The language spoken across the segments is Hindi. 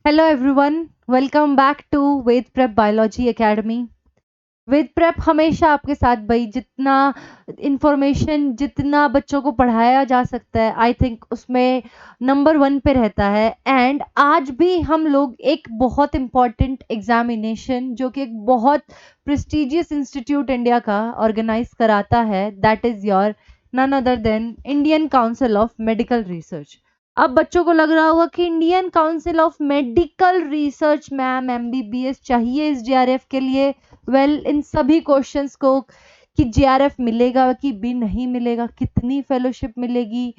Hello everyone, welcome back to Ved prep biology academy. Ved prep हमेशा आपके साथ भाई जितना इंफॉर्मेशन जितना बच्चों को पढ़ाया जा सकता है आई थिंक उसमें नंबर 1 पे रहता है। एंड आज भी हम लोग एक बहुत इम्पॉर्टेंट एग्जामिनेशन जो कि एक बहुत प्रेस्टिजियस इंस्टीट्यूट इंडिया का ऑर्गेनाइज कराता है, that is your none other than Indian Council of Medical Research. अब बच्चों को लग रहा होगा कि Indian Council of Medical Research ma'am MBBS चाहिए इस जीआरएफ के लिए। इन सभी क्वेश्चंस को कि जीआरएफ मिलेगा कि भी नहीं मिलेगा, कितनी फेलोशिप मिलेगी,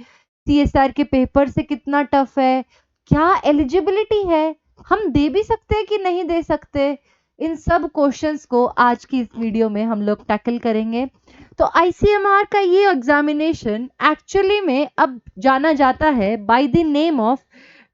सीएसआर के पेपर से कितना टफ है, क्या एलिजिबिलिटी है, हम दे भी सकते हैं कि नहीं दे सकते, इन सब क्वेश्चंस को आज की इस वीडियो में हम लोग टैकल करेंगे। तो आईसीएमआर का ये एग्जामिनेशन एक्चुअली में अब जाना जाता है by the name of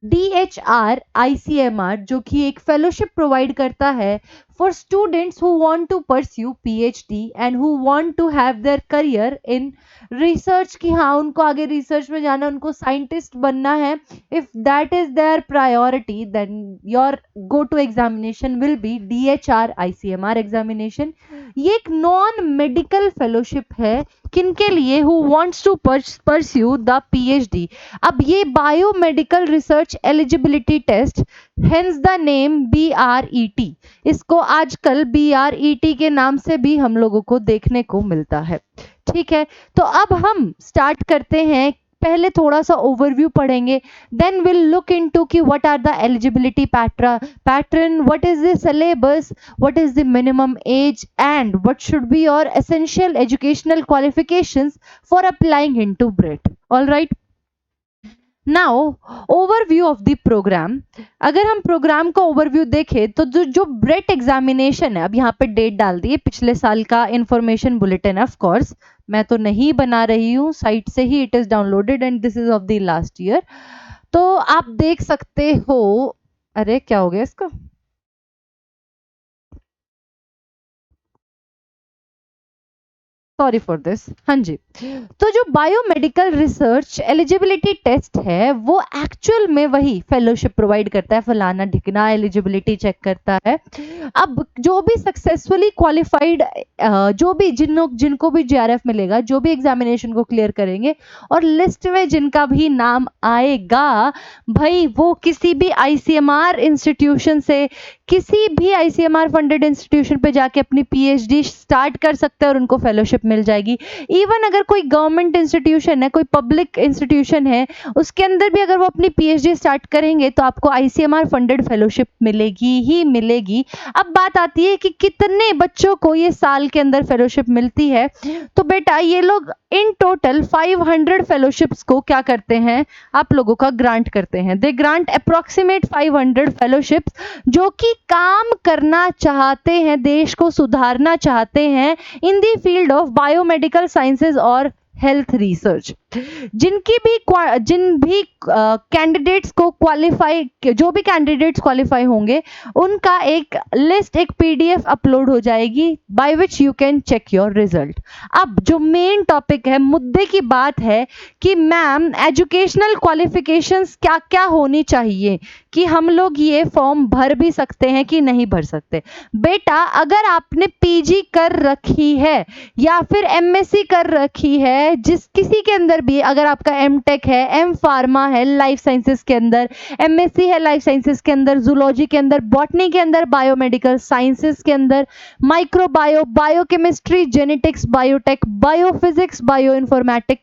DHR ICMR, जो कि एक फेलोशिप प्रोवाइड करता है for students who want to pursue PhD and who want to have their career in research. कि हाँ, उनको आगे रिसर्च में जाना, उनको साइंटिस्ट बनना है। If that is their priority then your go to examination will be DHR ICMR examination. ये एक नॉन मेडिकल फेलोशिप है किनके लिए, who wants to pursue the PhD। अब ये biomedical research eligibility test, hence the name BRET। इसको आजकल BRET के नाम से भी हम लोगों को देखने को मिलता है। ठीक है, तो अब हम स्टार्ट करते हैं। पहले थोड़ा सा ओवरव्यू पढ़ेंगे, देन विल लुक इनटू कि what are the eligibility pattern, what is the syllabus, what is the minimum age, and what should be your essential educational qualifications for applying into BRET. All right, now overview of the program. अगर हम प्रोग्राम का ओवरव्यू देखें तो जो ब्रेट एग्जामिनेशन है, अब यहाँ पे डेट डाल दी है, पिछले साल का इंफॉर्मेशन बुलेटिन। ऑफ कोर्स मैं तो नहीं बना रही हूँ, साइट से ही it is downloaded and this is of the last year. तो आप देख सकते हो, अरे क्या हो गया इसका, सॉरी फॉर दिस। हाँ जी, तो जो बायोमेडिकल रिसर्च एलिजिबिलिटी टेस्ट है वो एक्चुअल में वही फेलोशिप प्रोवाइड करता है, फलाना ढिकना एलिजिबिलिटी चेक करता है। अब जो भी सक्सेसफुली क्वालिफाइड, जो भी जिनको भी जीआरएफ मिलेगा, जो भी एग्जामिनेशन को क्लियर करेंगे और लिस्ट में जिनका भी नाम आएगा, भाई वो किसी भी आईसीएमआर इंस्टीट्यूशन से, किसी भी आईसीएमआर फंडेड इंस्टीट्यूशन पे जाके अपनी पीएचडी स्टार्ट कर सकते हैं और उनको फेलोशिप मिल जाएगी। इवन अगर कोई गवर्नमेंट इंस्टीट्यूशन है, कोई पब्लिक इंस्टीट्यूशन है, उसके अंदर भी अगर वो अपनी पीएचडी स्टार्ट करेंगे तो आपको आईसीएमआर फंडेड फेलोशिप मिलेगी ही मिलेगी। अब बात आती है कि कितने बच्चों को ये साल के अंदर फेलोशिप मिलती है। तो बेटा ये लोग इन टोटल 500 फेलोशिप्स को क्या करते हैं, आप लोगों का ग्रांट करते हैं। दे ग्रांट अप्रोक्सीमेट 500 फेलोशिप्स, जो कि काम करना चाहते हैं, देश को सुधारना चाहते हैं in the field of biomedical sciences और हेल्थ रिसर्च। जिन भी कैंडिडेट्स को क्वालिफाई, जो भी कैंडिडेट्स क्वालिफाई होंगे उनका एक लिस्ट, एक पीडीएफ अपलोड हो जाएगी by which you can check your result. अब जो मेन टॉपिक है, मुद्दे की बात है कि मैम एजुकेशनल क्वालिफिकेशंस क्या क्या होनी चाहिए, कि हम लोग ये फॉर्म भर भी सकते हैं कि नहीं भर सकते। बेटा अगर आपने पीजी कर रखी है या फिर एमएससी कर रखी है, जिस किसी के अंदर भी, अगर आपका एमटेक है, एम फार्मा है लाइफ साइंसेस के अंदर, एमएससी है लाइफ साइंसेस के अंदर, जूलॉजी के अंदर, बॉटनी के अंदर, बायोमेडिकल साइंसेस के अंदर, microbio, biochemistry, genetics, biotech, biophysics, bio informatic,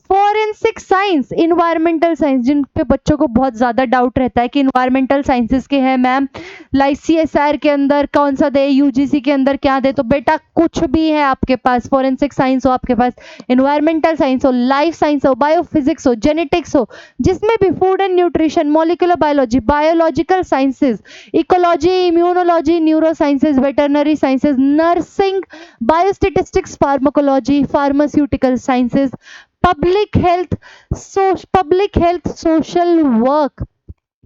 forensic science, environmental science, जिन पे बच्चों को बहुत ज्यादा डाउट रहता है कि इन्वायरमेंटल साइंसेस के हैं मैम, लाइक सीएसआर के अंदर कौन सा दे, यूजीसी के अंदर क्या दे। तो बेटा कुछ भी है आपके पास, फॉरेंसिक साइंस हो आपके पास, इन्वायरमेंटल साइंस हो, लाइफ साइंस हो, बायोफिजिक्स हो, जेनेटिक्स हो, जिसमें भी food and nutrition, molecular biology, biological sciences, ecology, immunology, neuro sciences, veterinary sciences, nursing, biostatistics, pharmacology, pharmaceutical sciences, public health, social work.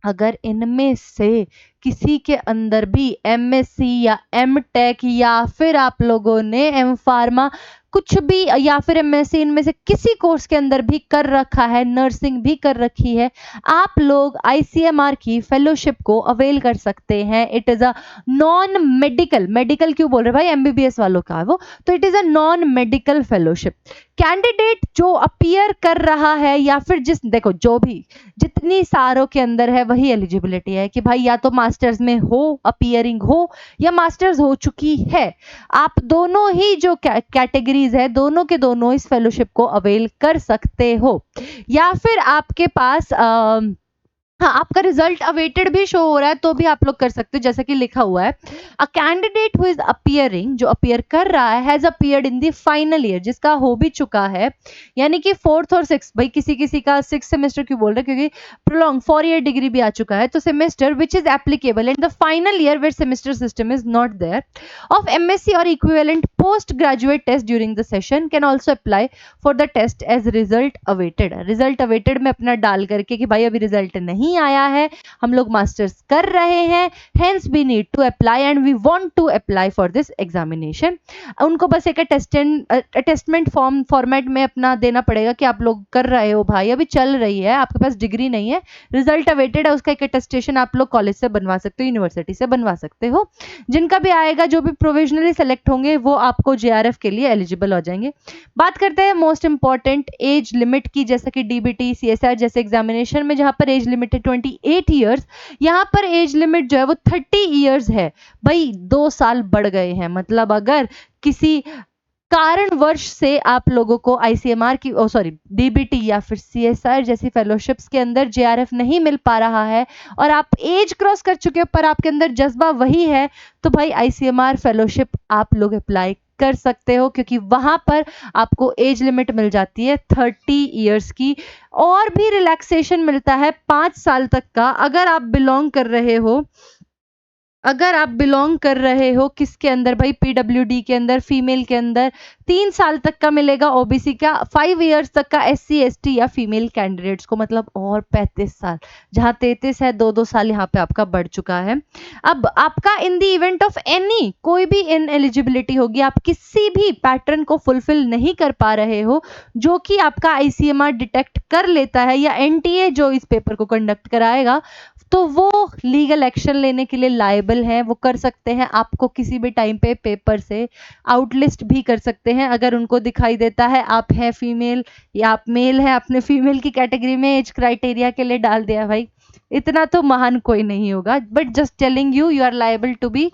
अगर इनमें से किसी के अंदर भी एमएससी या एमटेक या फिर आप लोगों ने एम फार्मा कुछ भी या फिर एमएससी इनमें से किसी कोर्स के अंदर भी कर रखा है, नर्सिंग भी कर रखी है, आप लोग आईसीएमआर की फेलोशिप को अवेल कर सकते हैं। It is a non medical, medical क्यों बोल रहे भाई, एमबीबीएस वालों का है वो, तो it is a non medical fellowship. Candidate जो अपीयर कर रहा है या फिर जिस, देखो जो भी जितनी सारों के अंदर है वही एलिजिबिलिटी है कि भाई या तो मास्टर्स में हो, अपीयरिंग हो, या मास्टर्स हो चुकी है, आप दोनों ही जो कैटेगरीज है दोनों के दोनों इस फेलोशिप को अवेल कर सकते हो। या फिर आपके पास हाँ, आपका रिजल्ट अवेटेड भी शो हो रहा है तो भी आप लोग कर सकते हो, जैसा कि लिखा हुआ है a candidate who is appearing, जो अपीयर कर रहा है, has appeared in the final year, जिसका हो भी चुका है, यानी कि फोर्थ और सिक्स, भाई किसी किसी का सिक्स सेमेस्टर क्यों बोल रहे हैं, क्योंकि प्रोलॉन्ग 4 ईयर डिग्री भी आ चुका है, तो semester which is applicable in the final year where semester system is not there of MSc or equivalent post graduate test during the session can also apply for the test as result awaited. Result awaited में अपना डाल करके कि भाई अभी रिजल्ट नहीं आया है, हम लोग मास्टर्स कर रहे हैं, hence we need to apply and we want to apply for this examination. उनको बस एक अटेस्टमेंट फॉर्म फॉर्मेट में अपना देना पड़ेगा कि आप लोग कर रहे हो भाई, अभी चल रही है, आपके पास डिग्री नहीं है, रिजल्ट अवेटेड है, उसका एक अटेस्टेशन आप लोग कॉलेज से बनवा सकते हो, यूनिवर्सिटी से बनवा सकते हो। जिनका भी आएगा, जो भी प्रोविजनली सेलेक्ट होंगे वो आपको जेआरएफ के लिए एलिजिबल हो जाएंगे। बात करते हैं मोस्ट इंपॉर्टेंट एज लिमिट की, जैसा कि डीबीटी, सीएसआर जैसे एग्जामिनेशन में जहां पर एज लिमिट है 28 ईयर्स, यहाँ पर एज लिमिट जो है वो 30 ईयर्स है। भाई 2 साल बढ़ गए हैं, मतलब अगर किसी कारणवश से आप लोगों को आईसीएमआर की डीबीटी या फिर सीएसआर जैसी फेलोशिप्स के अंदर जेआरएफ नहीं मिल पा रहा है और आप एज क्रॉस कर चुके हो पर आपके अंदर जज्बा वही है, तो भाई आईसीएमआर फेलोशिप आप लोग अप्लाई कर सकते हो, क्योंकि वहां पर आपको एज लिमिट मिल जाती है 30 ईयर्स की, और भी रिलैक्सेशन मिलता है 5 साल तक का। अगर आप बिलोंग कर रहे हो, अगर आप बिलोंग कर रहे हो किसके अंदर भाई, पीडब्ल्यूडी के अंदर, फीमेल के अंदर 3 साल तक का मिलेगा, ओबीसी का 5 इयर्स तक का, एससी एसटी या फीमेल कैंडिडेट्स को मतलब और 35 साल, जहां 33 है 2-2 साल यहाँ पे आपका बढ़ चुका है। अब आपका in the event of any कोई भी इन एलिजिबिलिटी होगी, आप किसी भी पैटर्न को फुलफिल नहीं कर पा रहे हो जो कि आपका आईसीएमआर डिटेक्ट कर लेता है, या एनटीए जो इस पेपर को कंडक्ट कराएगा, तो वो लीगल एक्शन लेने के लिए लायबल हैं, वो कर सकते हैं, आपको किसी भी टाइम पे पेपर से आउटलिस्ट भी कर सकते हैं। अगर उनको दिखाई देता है आप हैं फीमेल या आप मेल हैं, आपने फीमेल की कैटेगरी में एज क्राइटेरिया के लिए डाल दिया, भाई इतना तो महान कोई नहीं होगा, but just telling you, you are liable to be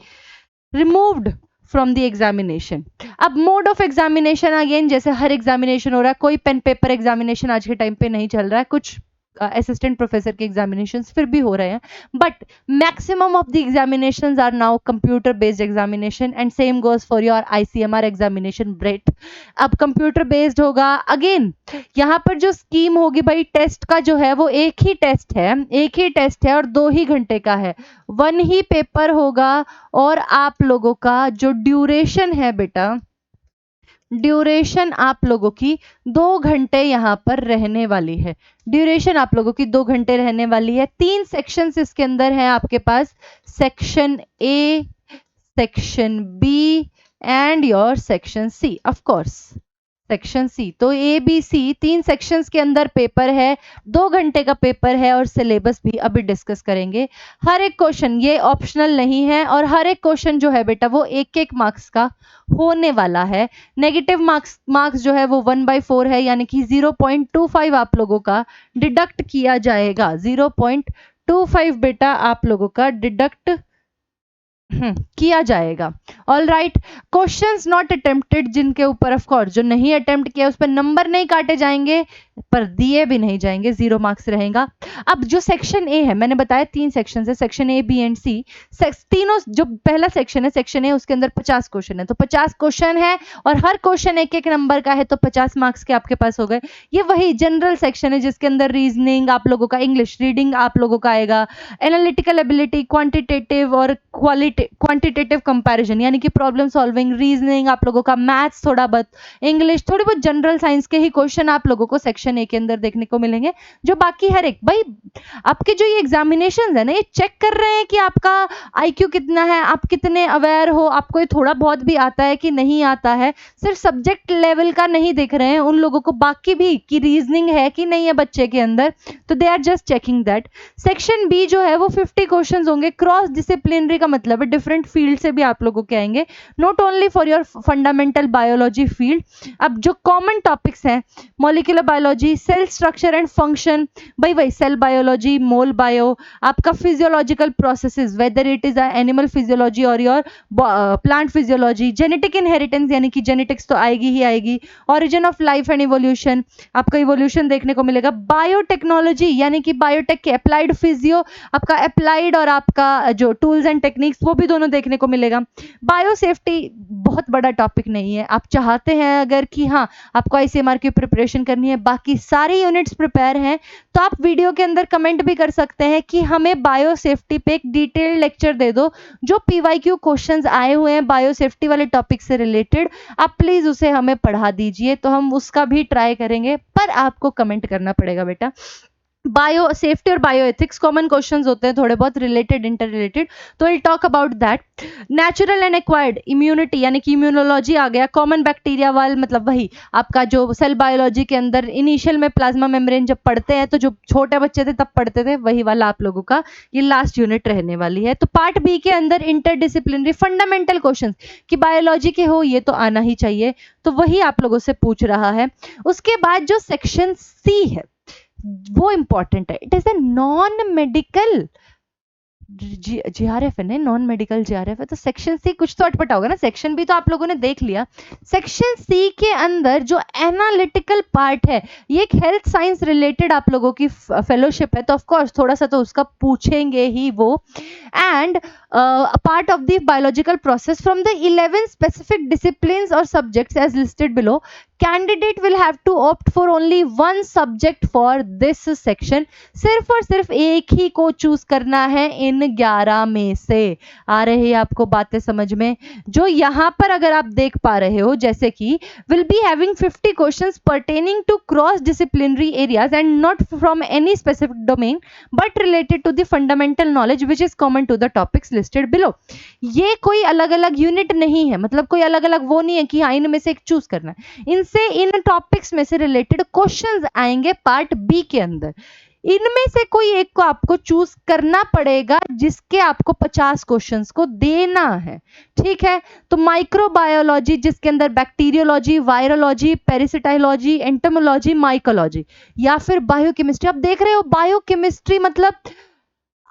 removed from the examination. अब मोड ऑफ एग्जामिनेशन, अगेन जैसे हर एग्जामिनेशन हो रहा है, कोई पेन पेपर एग्जामिनेशन आज के टाइम पे नहीं चल रहा है, कुछ असिस्टेंट प्रोफेसर के एग्जामिनेशंस फिर भी हो रहे हैं, but maximum of the examinations are now computer based examination and same goes for your ICMR examination BRET. अब कंप्यूटर बेस्ड होगा, अगेन यहाँ पर जो स्कीम होगी भाई, टेस्ट का जो है वो एक ही टेस्ट है और 2 ही घंटे का है, 1 ही पेपर होगा, और आप लोगों का जो ड्यूरेशन है बेटा, ड्यूरेशन आप लोगों की 2 घंटे यहाँ पर रहने वाली है, ड्यूरेशन आप लोगों की 2 घंटे रहने वाली है। 3 सेक्शंस इसके अंदर हैं आपके पास, section A, section B and your section C, of course section C. तो ए बी सी 3 सेक्शंस के अंदर पेपर है, 2 घंटे का पेपर है, और सिलेबस भी अभी डिस्कस करेंगे। हर एक क्वेश्चन ये ऑप्शनल नहीं है, और हर एक क्वेश्चन जो है बेटा वो 1-1 मार्क्स का होने वाला है। नेगेटिव मार्क्स जो है वो 1/4 है, यानी कि 0.25 आप लोगों का डिडक्ट किया जाएगा, 0.25 बेटा आप लोगों का डिडक्ट किया जाएगा। All right, questions not attempted, जिनके ऊपर ऑफ कोर्स जो नहीं अटेम्प्ट किया उस पर नंबर नहीं काटे जाएंगे, पर दिए भी नहीं जाएंगे, 0 मार्क्स रहेगा। अब जो सेक्शन ए है, मैंने बताया 3 सेक्शन है, सेक्शन ए बी एंड सी, तीनों, जो पहला सेक्शन है सेक्शन ए, उसके अंदर 50 क्वेश्चन है, तो 50 क्वेश्चन है और हर क्वेश्चन 1-1 नंबर का है, तो 50 मार्क्स के आपके पास हो गए। ये वही जनरल सेक्शन है जिसके अंदर रीजनिंग आप लोगों का, इंग्लिश रीडिंग आप लोगों का आएगा, एनालिटिकल एबिलिटी, क्वांटिटेटिव और क्वांटिटेटिव कंपैरिजन, यानी कि प्रॉब्लम सॉल्विंग, रीजनिंग आप लोगों का, मैथ्स थोड़ा बहुत, इंग्लिश, थोड़ी बहुत जनरल साइंस के ही क्वेश्चन आप लोगों को सेक्शन सेक्शन ए के अंदर देखने को मिलेंगे, जो बाकी हर एक भाई आपके जो ये एग्जामिनेशन है ना, ये चेक कर रहे हैं कि आपका आईक्यू कितना है, आप कितने अवेयर हो, आपको ये थोड़ा बहुत भी आता है कि नहीं आता है। सिर्फ सब्जेक्ट लेवल का नहीं देख रहे हैं उन लोगों को, बाकी भी कि रीजनिंग है कि नहीं है बच्चे के अंदर, तो they are just checking that. Section B जो है वो 50 क्वेश्चंस होंगे। क्रॉस डिसिप्लिनरी का मतलब है डिफरेंट फील्ड से भी आप लोगों के आएंगे, not only for your fundamental biology field. अब जो कॉमन टॉपिक्स हैं, molecular biology, cell structure and function, भाई वही सेल बायोलॉजी, मोल बायो, आपका physiological processes whether it is animal physiology or your plant physiology, genetic inheritance यानी कि जेनेटिक्स तो आएगी ही आएगी, origin of life and evolution, आपका इवोल्यूशन देखने को मिलेगा, बायोटेक्नोलॉजी यानी कि बायोटेक के अप्लाइड फिजियो, आपका अप्लाइड और आपका जो टूल्स एंड टेक्निक्स वो भी दोनों देखने को मिलेगा। बायो सेफ्टी बहुत बड़ा टॉपिक नहीं है, आप चाहते हैं अगर कि हाँ आपको आईसीएमआर की प्रिपरेशन करनी है, बाकी सारी यूनिट्स प्रिपेयर हैं, तो आप वीडियो के अंदर कमेंट भी कर सकते हैं कि हमें बायो सेफ्टी पे एक डिटेल्ड लेक्चर दे दो। जो पीवाईक्यू क्वेश्चंस आए हुए हैं बायो सेफ्टी वाले टॉपिक से रिलेटेड, आप प्लीज उसे हमें पढ़ा दीजिए, तो हम उसका भी ट्राई करेंगे, पर आपको कमेंट करना पड़ेगा बेटा। बायो सेफ्टी और बायो एथिक्स कॉमन क्वेश्चंस होते हैं, थोड़े बहुत रिलेटेड इंटर रिलेटेड, तो will talk about that. Natural and acquired immunity यानी कि इम्यूनोलॉजी आ गया, कॉमन बैक्टीरिया वाल मतलब वही आपका जो सेल बायोलॉजी के अंदर इनिशियल में प्लाज्मा मेम्ब्रेन जब पढ़ते हैं, तो जो छोटे बच्चे थे तब पढ़ते थे, वही वाला आप लोगों का ये लास्ट यूनिट रहने वाली है। तो पार्ट बी के अंदर इंटरडिसिप्लिनरी फंडामेंटल क्वेश्चन कि बायोलॉजी के हो ये तो आना ही चाहिए, तो वही आप लोगों से पूछ रहा है। उसके बाद जो सेक्शन सी है वो इंपॉर्टेंट है, it is a non medical GRF है ना, नॉन मेडिकल जीआरएफ है, तो सेक्शन सी कुछ तो अटपटा होगा ना, सेक्शन बी तो आप लोगों ने देख लिया। सेक्शन सी के अंदर जो एनालिटिकल पार्ट है, ये एक हेल्थ साइंस रिलेटेड आप लोगों की फेलोशिप है, तो ऑफ कोर्स थोड़ा सा तो उसका पूछेंगे ही वो। And part of the biological process from the 11 specific disciplines or subjects as listed below, candidate will have to opt for only one subject for this section. सिर्फ और सिर्फ एक ही को चूज करना है इन 11 में से। आ रही है आपको बातें समझ में? जो यहाँ पर अगर आप देख पा रहे हो, जैसे कि will be having 50 questions pertaining to cross disciplinary areas and not from any specific domain but related to the fundamental knowledge which is common to the topics listed below. ये कोई अलग अलग यूनिट नहीं है, मतलब कोई अलग अलग वो नहीं है कि हाँ इनमें से एक चूज करना है, इनसे इन टॉपिक्स में से रिलेटेड क्वेश्चंस आएंगे पार्ट बी के अंदर। इनमें से कोई एक को आपको चूज करना पड़ेगा जिसके आपको 50 क्वेश्चंस को देना है, ठीक है? तो माइक्रोबायोलॉजी जिसके अंदर बैक्टीरियोलॉजी, वायरोलॉजी, पेरिसिटाइलॉजी, एंटोमोलॉजी, माइकोलॉजी, या फिर बायोकेमिस्ट्री। आप देख रहे हो बायोकेमिस्ट्री मतलब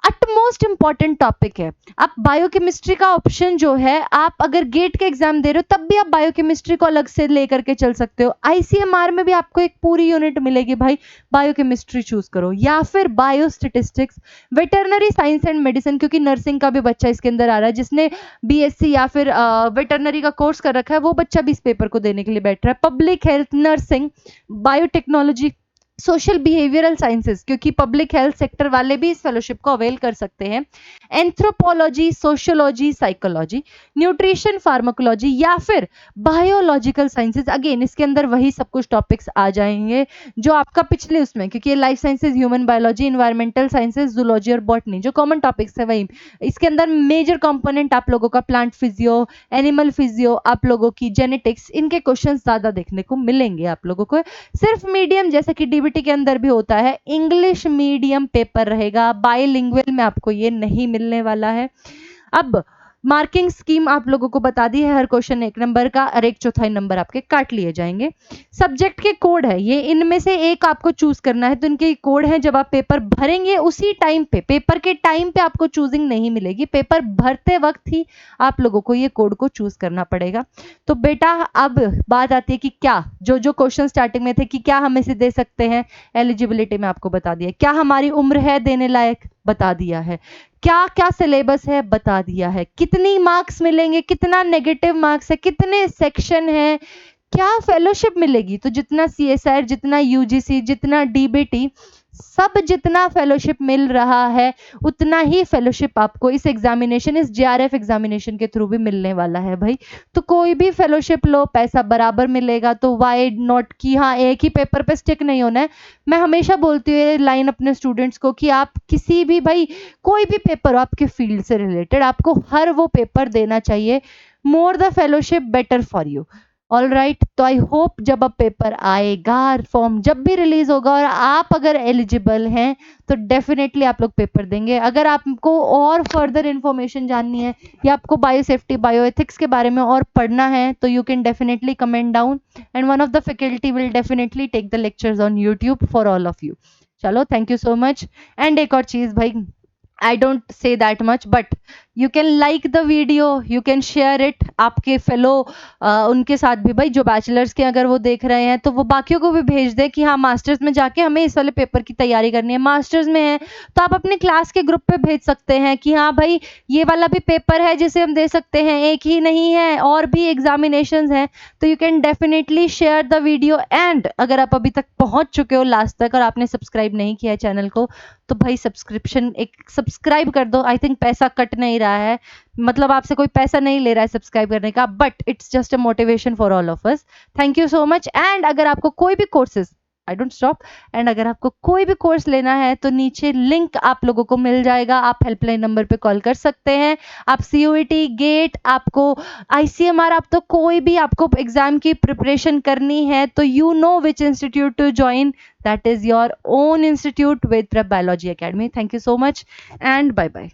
अटमोस्ट इंपॉर्टेंट टॉपिक है। आप बायोकेमिस्ट्री का ऑप्शन जो है, आप अगर गेट के एग्जाम दे रहे हो तब भी आप बायोकेमिस्ट्री को अलग से लेकर के चल सकते हो। आईसीएमआर में भी आपको एक पूरी यूनिट मिलेगी, भाई बायोकेमिस्ट्री चूज करो, या फिर बायोस्टेटिस्टिक्स, वेटरनरी साइंस एंड मेडिसिन, क्योंकि नर्सिंग का भी बच्चा इसके अंदर आ रहा है, जिसने बीएससी या फिर वेटरनरी का कोर्स कर रखा है वो बच्चा भी इस पेपर को देने के लिए बैठ रहा है। Public health, nursing, biotechnology, social behavioural sciences, क्योंकि पब्लिक हेल्थ सेक्टर वाले भी इस फेलोशिप को अवेल कर सकते हैं। Anthropology, sociology, psychology, nutrition, pharmacology, या फिर बायोलॉजिकल साइंसेस। अगेन इसके अंदर वही सब कुछ टॉपिक्स आ जाएंगे जो आपका पिछले उसमें, क्योंकि ये life sciences, human biology, environmental sciences, zoology और बॉटनी जो कॉमन टॉपिक्स है वही। इसके अंदर मेजर कंपोनेंट आप लोगों का प्लांट फिजियो, एनिमल फिजियो, आप लोगों की जेनेटिक्स, इनके क्वेश्चन ज्यादा देखने को मिलेंगे आप लोगों को। सिर्फ मीडियम जैसे कि डीबीटी के अंदर भी होता है, इंग्लिश मीडियम पेपर रहेगा, बाइलिंगुअल में आपको ये नहीं मिलने वाला है। अब मार्किंग स्कीम आप लोगों को बता दी है, हर क्वेश्चन 1 नंबर का और 1/4 नंबर आपके काट लिए जाएंगे। सब्जेक्ट के कोड है, ये इनमें से एक आपको चूज करना है, तो इनके कोड है, जब आप पेपर भरेंगे उसी टाइम पे, पेपर के टाइम पे आपको चूजिंग नहीं मिलेगी, पेपर भरते वक्त ही आप लोगों को ये कोड को चूज करना पड़ेगा। तो बेटा अब बात आती है कि क्या जो जो क्वेश्चन स्टार्टिंग में थे कि क्या हम इसे दे सकते हैं, एलिजिबिलिटी में आपको बता दिया, क्या हमारी उम्र है देने लायक बता दिया है, क्या क्या सिलेबस है बता दिया है, कितनी मार्क्स मिलेंगे, कितना नेगेटिव मार्क्स है, कितने सेक्शन है, क्या फेलोशिप मिलेगी, तो जितना सीएसआर, जितना यूजीसी, जितना डीबीटी, सब जितना फेलोशिप मिल रहा है उतना ही फेलोशिप आपको इस एग्जामिनेशन, इस JRF एग्जामिनेशन के थ्रू भी मिलने वाला है भाई। तो कोई भी फेलोशिप लो, पैसा बराबर मिलेगा। तो वाई नॉट कि हाँ एक ही पेपर पे स्टिक नहीं होना है। मैं हमेशा बोलती हूँ ये लाइन अपने स्टूडेंट्स को कि आप किसी भी भाई कोई भी पेपर हो आपके फील्ड से रिलेटेड, आपको हर वो पेपर देना चाहिए। More the fellowship better for you. All right, तो आई होप जब अब पेपर आएगा, फॉर्म जब भी रिलीज होगा और आप अगर एलिजिबल हैं तो डेफिनेटली आप लोग पेपर देंगे। अगर आपको और फर्दर इंफॉर्मेशन जाननी है या आपको बायो सेफ्टी, बायो एथिक्स के बारे में और पढ़ना है तो you can definitely comment down and one of the faculty will definitely take the lectures on YouTube for all of you. चलो, thank you so much. And एक और चीज भाई, I don't say that much, but you can like the video, you can share it आपके फेलो उनके साथ भी भाई, जो बैचलर्स के अगर वो देख रहे हैं तो वो बाकियों को भी भेज दें कि हाँ मास्टर्स में जाके हमें इस वाले पेपर की तैयारी करनी है। मास्टर्स में है तो आप अपने क्लास के ग्रुप पे भेज सकते हैं कि हाँ भाई ये वाला भी पेपर है जिसे हम दे सकते हैं, एक ही नहीं है और भी एग्जामिनेशंस हैं। तो you can definitely share the video. And अगर आप अभी तक पहुंच चुके हो लास्ट तक और आपने सब्सक्राइब नहीं किया है चैनल को, तो भाई सब्सक्राइब कर दो। आई थिंक पैसा कट नहीं रहा है, मतलब आपसे कोई पैसा नहीं ले रहा है सब्सक्राइब करने का, but it's just a motivation for all of us. Thank you so much. And अगर आपको कोई भी courses, I don't stop, and अगर आपको कोई भी कोर्स लेना है तो नीचे लिंक आप लोगों को मिल जाएगा, आप हेल्पलाइन नंबर पे कॉल कर सकते हैं। आप CUET, गेट, आपको ICMR, आप तो कोई भी आपको एग्जाम की प्रिपरेशन करनी है तो you know which institute to join, that is your own institute, Ved Prep Biology Academy. Thank you so much and bye bye.